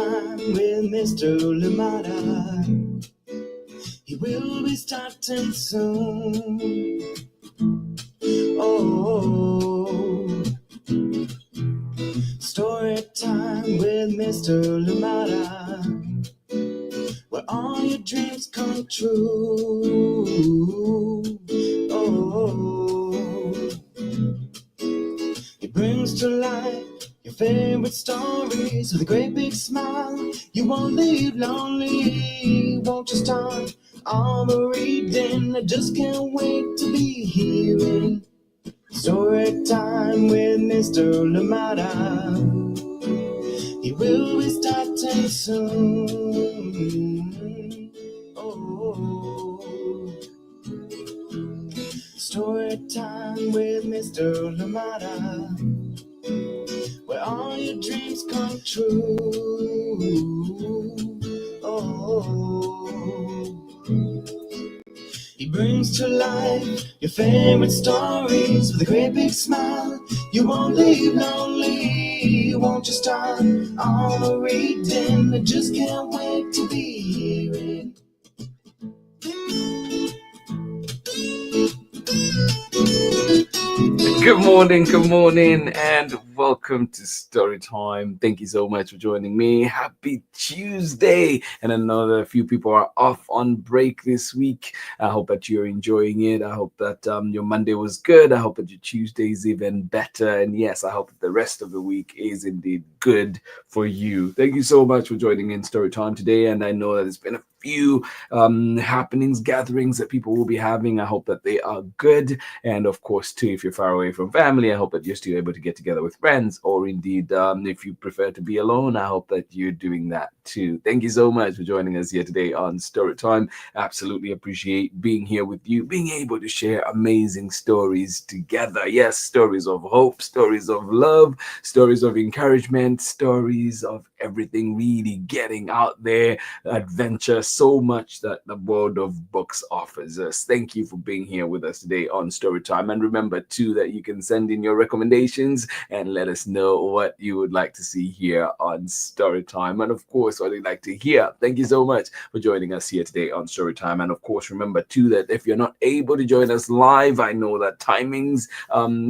time with Mr. Limata. He will be starting soon. Oh, story time with Mr. Limata, where all your dreams come true. Oh, he brings to life your favorite stories with a great big smile. You won't leave lonely, won't you start all the reading? I just can't wait to be hearing story time with Mr. Limata. He will be starting soon. Oh, story time with Mr. Limata, where all your dreams come true. Oh, he brings to life your favorite stories with a great big smile. You won't leave lonely, won't you start all the reading? I just can't wait to be hearing. Good morning, and welcome to Story Time. Thank you so much for joining me. Happy Tuesday, and I know that a few people are off on break this week. I hope that you're enjoying it. I hope that your Monday was good. I hope that your Tuesday is even better, and yes, I hope that the rest of the week is indeed good for you. Thank you so much for joining in Story Time today, and I know that it's been a few happenings, gatherings that people will be having. I hope that they are good. And of course, too, if you're far away from family, I hope that you're still able to get together with friends, or indeed, if you prefer to be alone, I hope that you're doing that too. Thank you so much for joining us here today on Story Time. Absolutely appreciate being here with you, being able to share amazing stories together. Yes, stories of hope, stories of love, stories of encouragement, stories of everything really getting out there, adventure, so much that the world of books offers us. Thank you for being here with us today on Storytime. And remember too that you can send in your recommendations and let us know what you would like to see here on Storytime, and of course what you'd like to hear. Thank you so much for joining us here today on Storytime. And of course, remember too that if you're not able to join us live, I know that timings,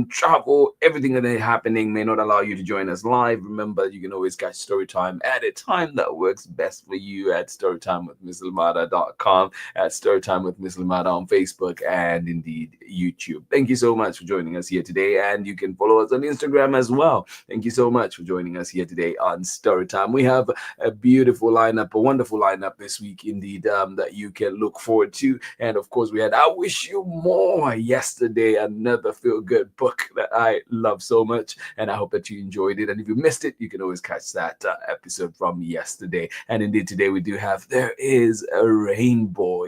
travel, everything that is happening may not allow you to join us live. Remember, you can always catch Storytime at a time that works best for you at storytimewithmisslimata.com, at Storytime with Miss Limata on Facebook, and indeed YouTube. Thank you so much for joining us here today, and you can follow us on Instagram as well. Thank you so much for joining us here today on Storytime. We have a beautiful lineup, a wonderful lineup this week indeed, that you can look forward to. And of course, we had I Wish You More yesterday, another feel-good book that I love so much, and I hope that you enjoyed it. And if you missed it, you can always catch that episode from yesterday. And indeed, today we do have There Is a Rainbow,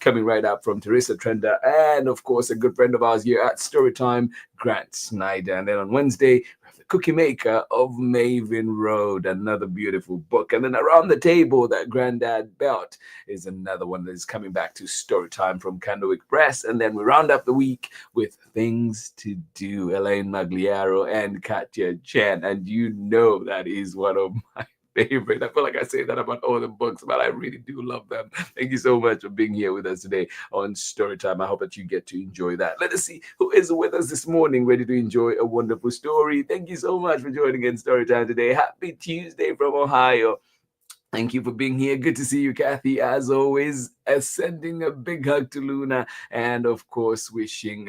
coming right up from THERESA, TRINDER, and of course a good friend of ours here at Storytime, Grant SNIDER. And then on Wednesday, we have The Cookie Maker of Maven Road, another beautiful book. And then Around the Table, That Granddad Belt, is another one that is coming back to Storytime from Candlewick Press. And then we round up the week with Things to Do, Elaine Magliaro and Katya Chen. And you know that is one of my favorite. I feel like I say that about all the books, but I really do love them. Thank you so much for being here with us today on Storytime. I hope that you get to enjoy that. Let us see who is with us this morning, ready to enjoy a wonderful story. Thank you so much for joining in Storytime today. Happy Tuesday from Ohio. Thank you for being here. Good to see you, Kathy, as always. Sending a big hug to Luna, and of course wishing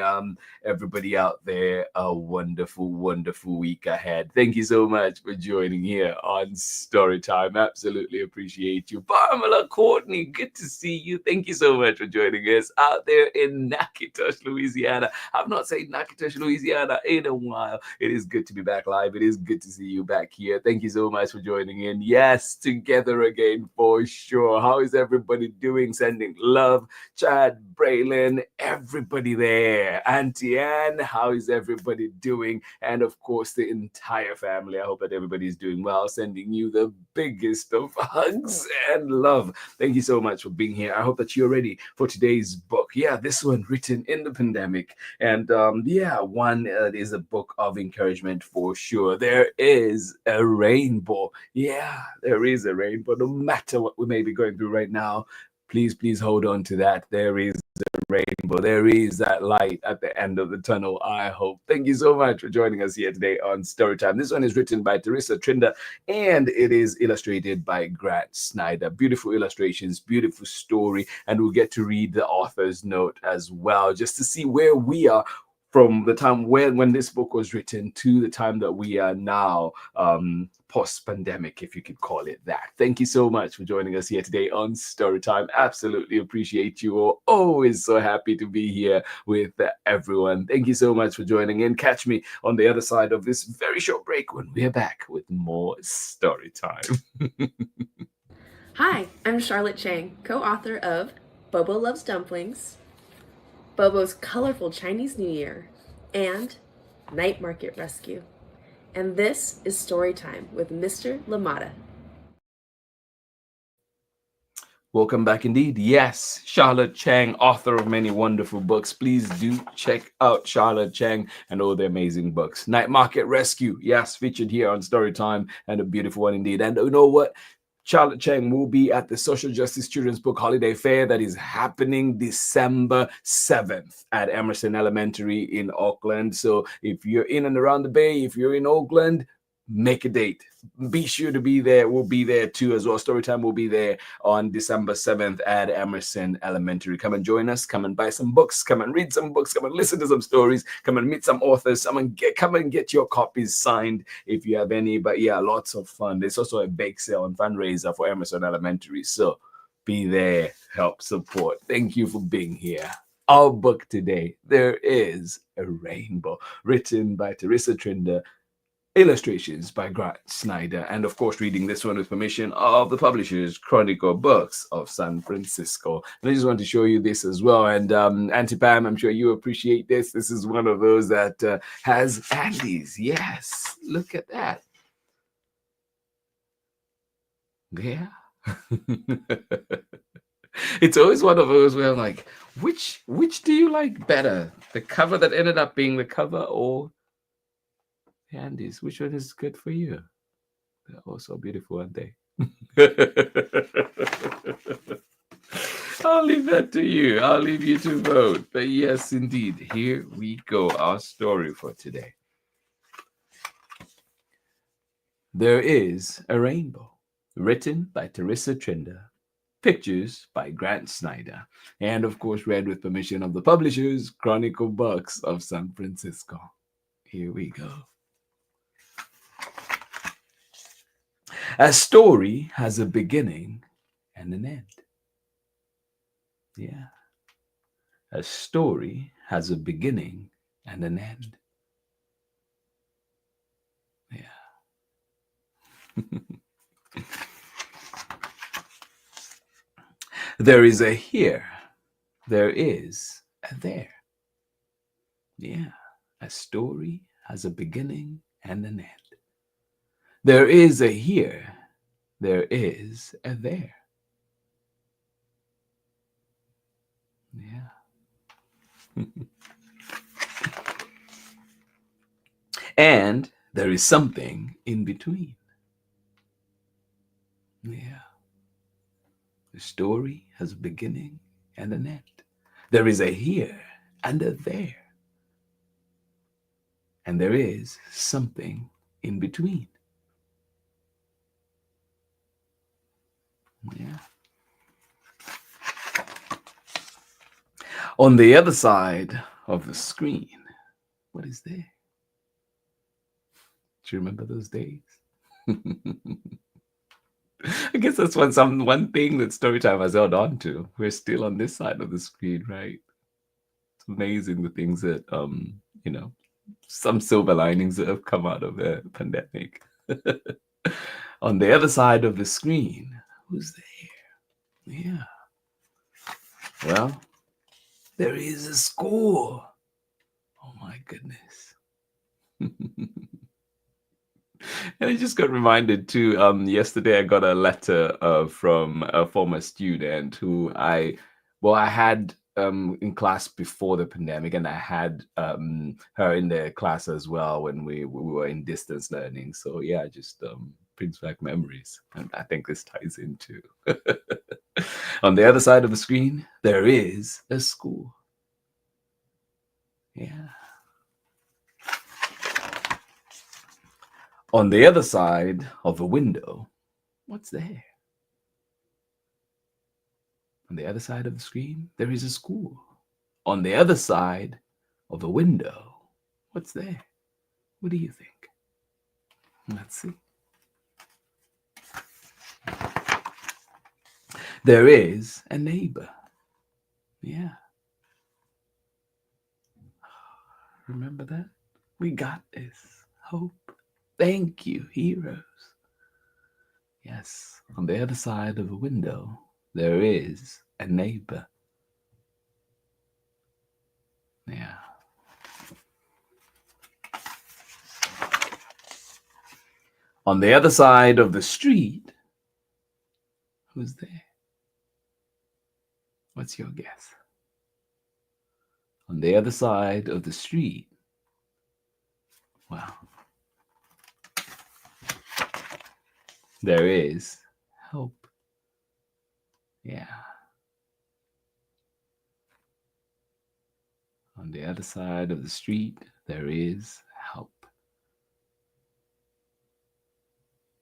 everybody out there a wonderful, wonderful week ahead. Thank you so much for joining here on Storytime. Absolutely appreciate you. Pamela Courtney, good to see you. Thank you so much for joining us out there in Natchitoches, Louisiana. I've not said Natchitoches, Louisiana in a while. It is good to be back live. It is good to see you back here. Thank you so much for joining in. Yes, together again for sure. How is everybody doing? sending love. Chad, Braylon, everybody there. Auntie Anne, how is everybody doing? And of course, the entire family. I hope that everybody's doing well. Sending you the biggest of hugs and love. Thank you so much for being here. I hope that you're ready for today's book. Yeah, this one written in the pandemic. And one is a book of encouragement for sure. There is a rainbow. Yeah, there is a rainbow. No matter what we may be going through right now, please hold on to that. There is a rainbow. There is that light at the end of the tunnel, I hope. Thank you so much for joining us here today on Storytime. This one is written by THERESA, TRINDER, and it is illustrated by Grant Snider. Beautiful illustrations, beautiful story, and we'll get to read the author's note as well, just to see where we are from the time when this book was written to the time that we are now, post-pandemic, if you could call it that. Thank you so much for joining us here today on Storytime. Absolutely appreciate you all. Always so happy to be here with everyone. Thank you so much for joining in. Catch me on the other side of this very short break when we're back with more Storytime. Hi, I'm Charlotte Chang, co-author of Bobo Loves Dumplings, Bobo's Colorful Chinese New Year, and Night Market Rescue. And this is Storytime with Mr. Limata. Welcome back indeed. Yes, Charlotte Chang, author of many wonderful books. Please do check out Charlotte Chang and all the amazing books. Night Market Rescue, yes, featured here on Storytime, and a beautiful one indeed. And you know what? Charlotte Chang will be at the Social Justice Children's Book Holiday Fair that is happening December 7th at Emerson Elementary in Auckland. So if you're in and around the Bay, if you're in Auckland, make a date. Be sure to be there. We'll be there too as well. Storytime will be there on December 7th at Emerson Elementary. Come and join us. Come and buy some books. Come and read some books. Come and listen to some stories. Come and meet some authors. Come and get your copies signed if you have any. But yeah, lots of fun. There's also a bake sale and fundraiser for Emerson Elementary. So be there. Help support. Thank you for being here. Our book today, There is a Rainbow, written by THERESA, TRINDER, illustrations by Grant Snider, and of course reading this one with permission of the publishers Chronicle Books of San Francisco. And I just want to show you this as well. And Auntie Pam, I'm sure you appreciate this. This is one of those that has Andes. Yes, look at that. Yeah. It's always one of those where I'm like, which do you like better? The cover that ended up being the cover, or Andes? Which one is good for you? They're also beautiful, aren't they? I'll leave that to you. I'll leave you to vote. But yes, indeed, here we go. Our story for today. There is a Rainbow, written by THERESA, TRINDER, pictures by Grant Snider, and of course read with permission of the publishers Chronicle Books of San Francisco. Here we go. A story has a beginning and an end. Yeah. A story has a beginning and an end. Yeah. There is a here. There is a there. Yeah. A story has a beginning and an end. There is a here. There is a there. Yeah. And there is something in between. Yeah. The story has a beginning and an end. There is a here and a there. And there is something in between. Yeah. On the other side of the screen, what is there? Do you remember those days? I guess that's one thing that Storytime has held on to. We're still on this side of the screen, right? It's amazing the things that some silver linings that have come out of the pandemic. On the other side of the screen, who's there? Yeah. Well, there is a school. Oh my goodness. And I just got reminded too. Yesterday I got a letter from a former student who I had in class before the pandemic, and I had her in the class as well when we were in distance learning. So yeah, just brings back memories, and I think this ties into. On the other side of the screen, there is a school. Yeah. On the other side of the window, what's there? On the other side of the screen, there is a school. On the other side of the window, what's there? What do you think? Let's see. There is a neighbor. Yeah. Remember that? We got this. Hope. Thank you, heroes. Yes, on the other side of the window, there is a neighbor. Yeah. On the other side of the street, who's there? What's your guess? On the other side of the street, well, there is hope. Yeah. On the other side of the street, there is hope.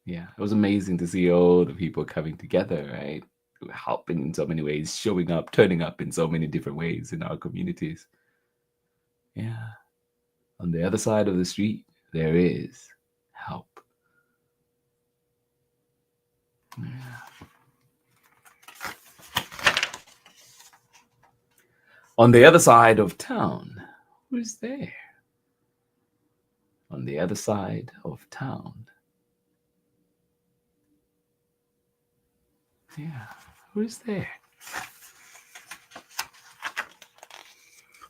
Yeah, it was amazing to see all the people coming together, right? Helping in so many ways, showing up, turning up in so many different ways in our communities. Yeah. On the other side of the street, there is help. Yeah. On the other side of town, who's there? On the other side of town. Yeah, who's there?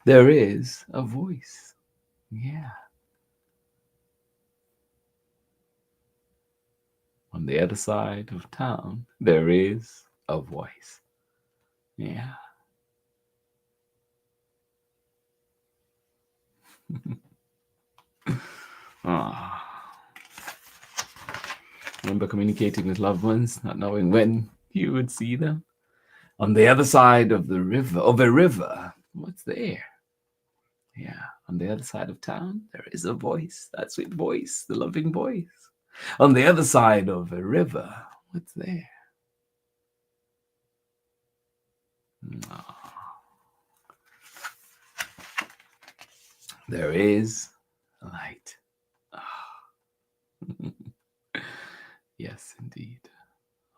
There is a voice. Yeah. On the other side of town, there is a voice. Yeah. Ah. Remember communicating with loved ones, not knowing when you would see them? On the other side of the river, what's there? Yeah, on the other side of town, there is a voice, that sweet voice, the loving voice. On the other side of a river, what's there? Oh. There is a light. Oh. Yes, indeed.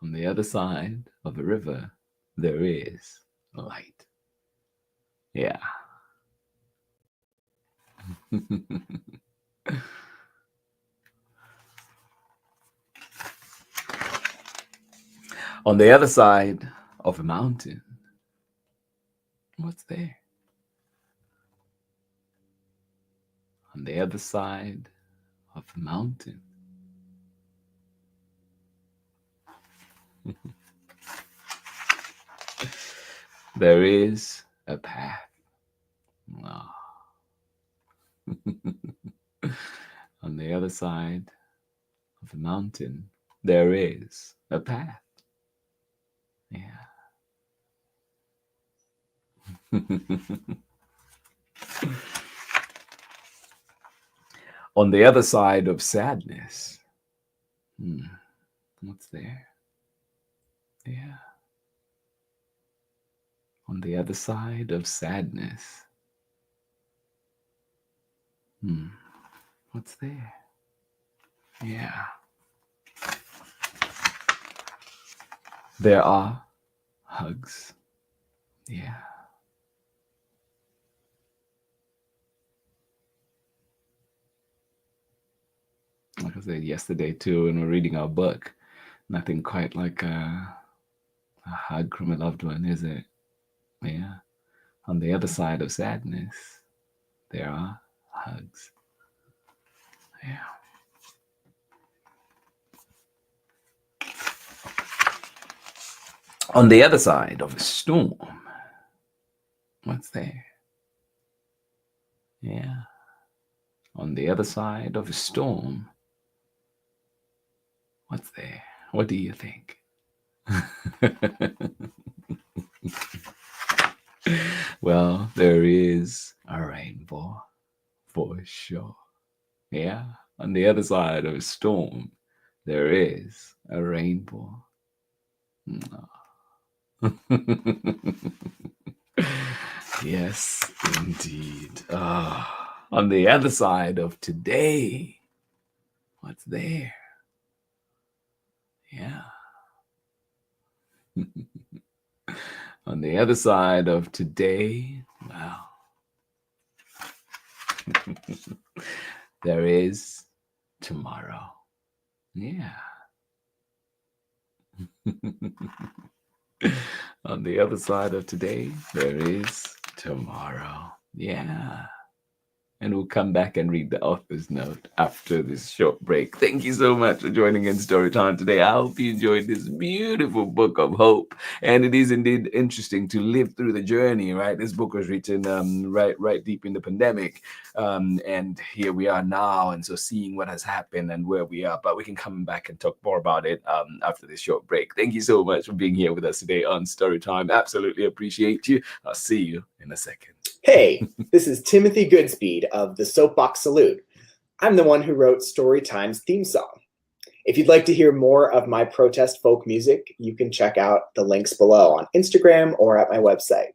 On the other side of a river, there is a light. Yeah. On the other side of a mountain, what's there? On the other side of a mountain. There is a path. Oh. On the other side of the mountain, there is a path. Yeah. On the other side of sadness, what's there? Yeah. On the other side of sadness, what's there? Yeah. There are hugs. Yeah. Like I said yesterday too, when we're reading our book, nothing quite like a hug from a loved one, is it? Yeah. On the other side of sadness, there are hugs. Yeah. On the other side of a storm, what's there? Yeah. On the other side of a storm, what's there? What do you think? Well, there is a rainbow for sure. Yeah. On the other side of a storm, there is a rainbow. Yes, indeed. On the other side of today, what's there? Yeah. On the other side of today, well, there is tomorrow. Yeah. On the other side of today, there is tomorrow. Yeah. And we'll come back and read the author's note after this short break. Thank you so much for joining in Storytime today. I hope you enjoyed this beautiful book of hope. And it is indeed interesting to live through the journey, right? This book was written right deep in the pandemic. And here we are now. And so seeing what has happened and where we are. But we can come back and talk more about it after this short break. Thank you so much for being here with us today on Storytime. Absolutely appreciate you. I'll see you in a second. Hey, this is Timothy Goodspeed of the Soapbox Salute. I'm the one who wrote Storytime's theme song. If you'd like to hear more of my protest folk music, you can check out the links below on Instagram or at my website.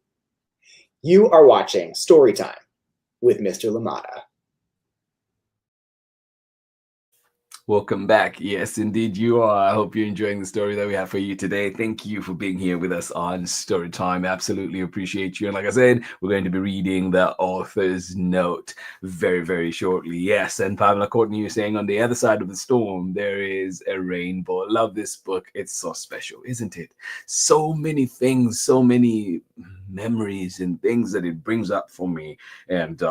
You are watching Storytime with Mr. Limata. Welcome back. Yes, indeed you are. I hope you're enjoying the story that we have for you today. Thank you for being here with us on Storytime. Absolutely appreciate you. And like I said, we're going to be reading the author's note very, very shortly. Yes, and Pamela Courtney, you're saying on the other side of the storm, there is a rainbow. I love this book. It's so special, isn't it? So many things, so many memories and things that it brings up for me. And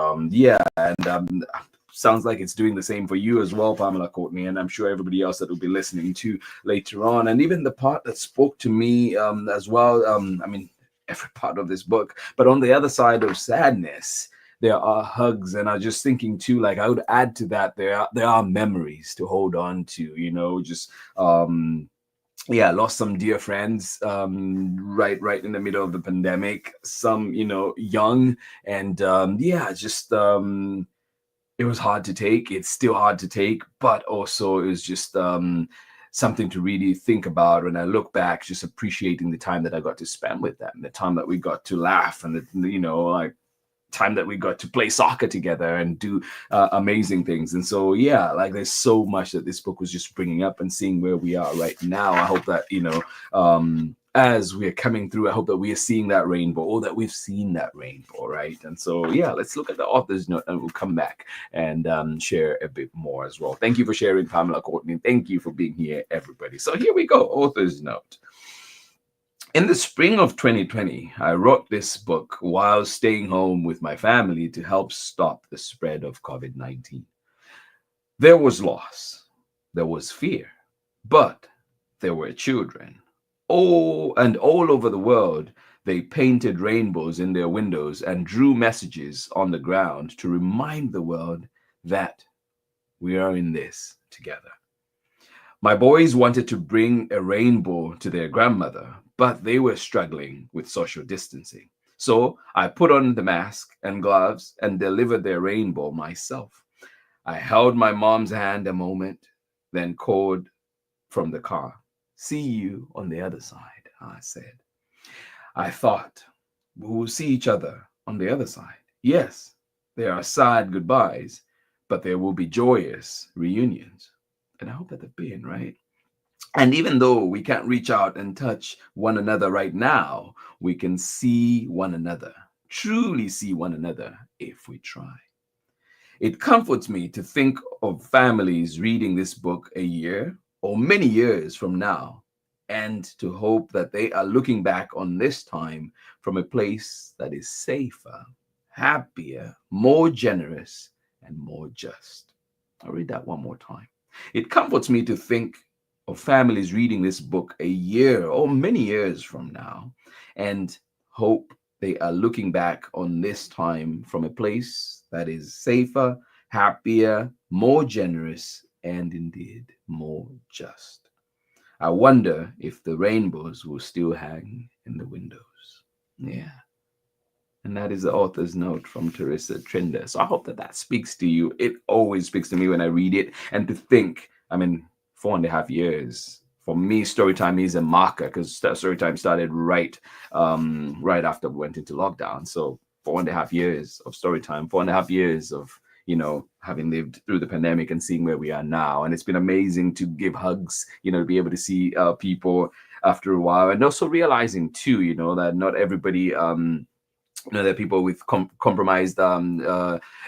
sounds like it's doing the same for you as well, Pamela Courtney, and I'm sure everybody else that will be listening to later on. And even the part that spoke to me as well, I mean, every part of this book, but on the other side of sadness, there are hugs. And I was just thinking too, like I would add to that, there are memories to hold on to, you know, just lost some dear friends right in the middle of the pandemic, some, you know, young, and it was hard to take. It's still hard to take, but also it was just something to really think about. When I look back, just appreciating the time that I got to spend with them, the time that we got to laugh, and the, you know, like time that we got to play soccer together and do amazing things. And so, yeah, like there's so much that this book was just bringing up, and seeing where we are right now. I hope that, you know, as we are coming through, I hope that we are seeing that rainbow, or that we've seen that rainbow, right? And so, yeah, let's look at the author's note, and we'll come back and share a bit more as well. Thank you for sharing, Pamela Courtney. Thank you for being here, everybody. So here we go, author's note. In the spring of 2020, I wrote this book while staying home with my family to help stop the spread of COVID-19. There was loss, there was fear, but there were children. Oh, and all over the world, they painted rainbows in their windows and drew messages on the ground to remind the world that we are in this together. My boys wanted to bring a rainbow to their grandmother, but they were struggling with social distancing. So I put on the mask and gloves and delivered their rainbow myself. I held my mom's hand a moment, then called from the car. "See you on the other side," I said. I thought, we will see each other on the other side. Yes, there are sad goodbyes, but there will be joyous reunions. And I hope that they've been, right? And even though we can't reach out and touch one another right now, we can see one another, truly see one another if we try. It comforts me to think of families reading this book a year or many years from now and to hope that they are looking back on this time from a place that is safer, happier, more generous, and more just. I'll read that one more time. It comforts me to think of families reading this book a year or many years from now, and hope they are looking back on this time from a place that is safer, happier, more generous, and indeed more just. I wonder if the rainbows will still hang in the windows. Yeah. And that is the author's note from THERESA, TRINDER. So I hope that that speaks to you. It always speaks to me when I read it. And to think, 4.5 years. For me, Storytime is a marker because Storytime started right after we went into lockdown. So 4.5 years of Storytime, 4.5 years of, having lived through the pandemic and seeing where we are now. And it's been amazing to give hugs, to be able to see people after a while. And also realizing too, that not everybody, there are people with compromised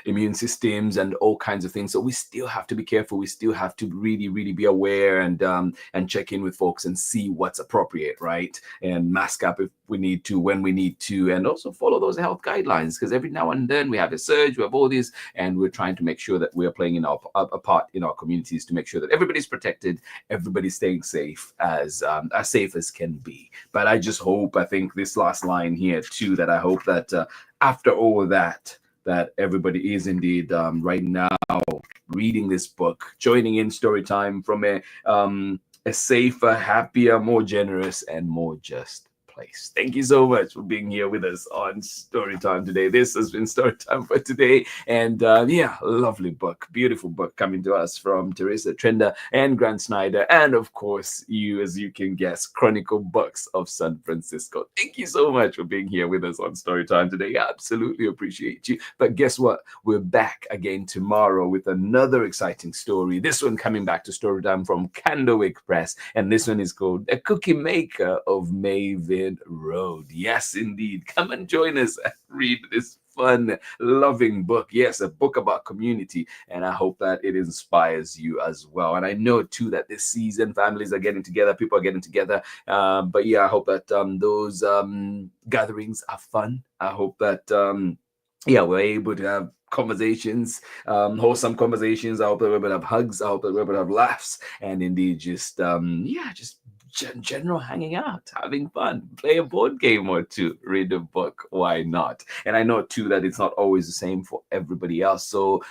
immune systems and all kinds of things. So we still have to be careful. We still have to really, really be aware and check in with folks and see what's appropriate, right? And mask up if we need to, when we need to, and also follow those health guidelines. Because every now and then we have a surge, we have all this, and we're trying to make sure that we're playing a part in our communities to make sure that everybody's protected, everybody's staying safe as safe as can be. But I just hope, I think this last line here too, that I hope that after all that everybody is indeed right now reading this book, joining in Storytime from a safer, happier, more generous, and more just place. Thank you so much for being here with us on Storytime today. This has been Storytime for today. And lovely book, beautiful book coming to us from THERESA, TRINDER, and Grant SNIDER. And of course, you, as you can guess, Chronicle Books of San Francisco. Thank you so much for being here with us on Storytime today. I absolutely appreciate you. But guess what? We're back again tomorrow with another exciting story. This one coming back to Storytime from Candlewick Press. And this one is called A Cookie Maker of Mayville Road. Yes, indeed. Come and join us and read this fun, loving book. Yes, a book about community. And I hope that it inspires you as well. And I know too that this season families are getting together, people are getting together. But yeah, I hope that those gatherings are fun. I hope that we're able to have conversations, wholesome conversations. I hope that we're able to have hugs. I hope that we're able to have laughs, and indeed just general hanging out, having fun, play a board game or two, read a book. Why not? And I know too that it's not always the same for everybody else. So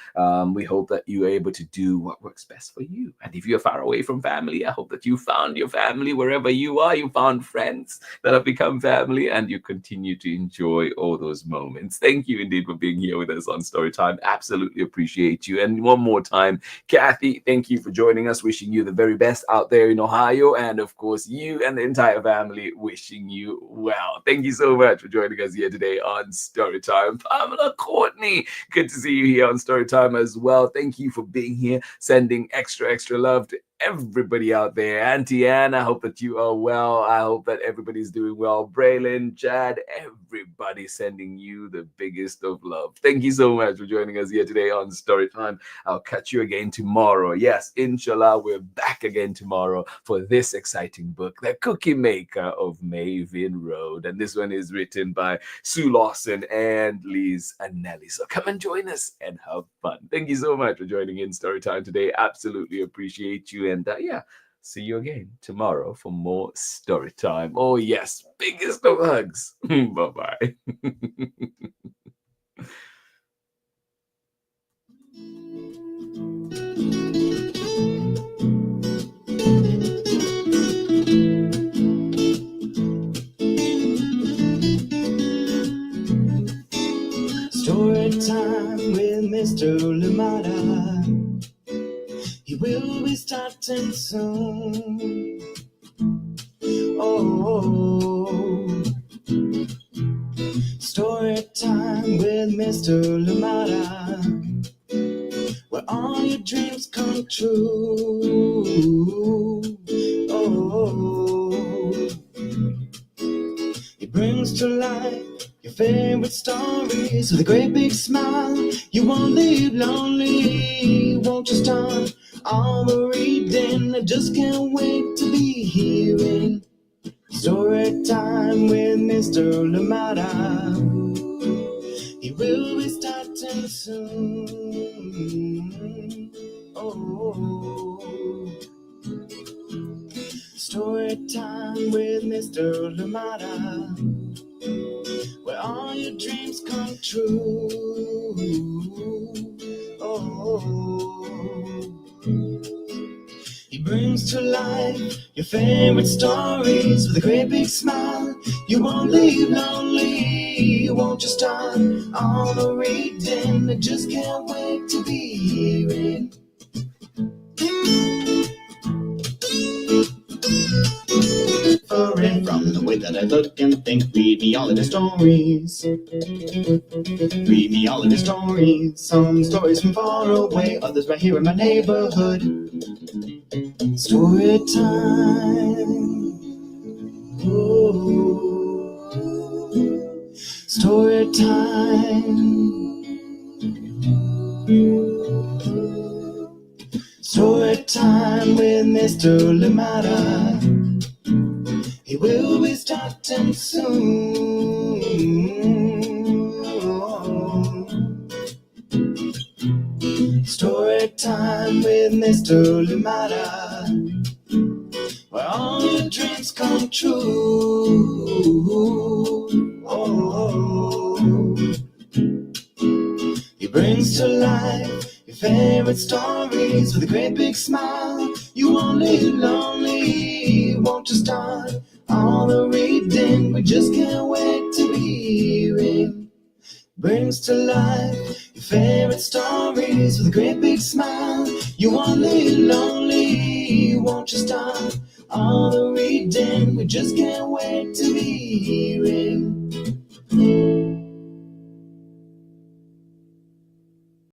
we hope that you're able to do what works best for you. And if you're far away from family, I hope that you found your family wherever you are. You found friends that have become family, and you continue to enjoy all those moments. Thank you indeed for being here with us on Storytime. Absolutely appreciate you. And one more time, Kathy, thank you for joining us. Wishing you the very best out there in Ohio, and of course you and the entire family, wishing you well. Thank you so much for joining us here today on Storytime. Pamela Courtney, good to see you here on Storytime as well. Thank you for being here, sending extra love to everybody out there. Auntie Anne, I hope that you are well. I hope that everybody's doing well. Braylon, Chad, everybody sending you the biggest of love. Thank you so much for joining us here today on Storytime. I'll catch you again tomorrow. Yes, inshallah, we're back again tomorrow for this exciting book, The Cookie Maker of Mayville Road. And this one is written by Sue Lawson and Liz Anelli. So come and join us and have fun. Thank you so much for joining in Storytime today. Absolutely appreciate you. And see you again tomorrow for more story time. Oh yes, biggest of hugs. Bye-bye. Story time with Mr. Limata. He will be starting soon. Oh, story time with Mr. Limata, where all your dreams come true. Oh, he brings to life your favorite stories with a great big smile. You won't leave lonely, won't you start all the reading. I just can't wait to be hearing story time with Mr. Limata. He will be starting soon. Oh, story time with Mr. Limata, where all your dreams come true. Oh, he brings to life your favorite stories with a great big smile. You won't leave lonely, won't you start all the reading? I just can't wait to be hearing. Different from the way that I look and think. Read me all of the stories. Read me all of the stories. Some stories from far away, others right here in my neighborhood. Story time. Ooh. Story time. Story time with Mr. Limata. He will be starting soon. Story time with Mr. Limata, where all your dreams come true. Oh, he brings to life your favorite stories with a great big smile. You won't leave lonely, won't you start all the reading? We just can't wait to be hearing. Brings to life your favorite stories with a great big smile. You won't leave lonely, won't you start all the reading? We just can't wait to be hearing.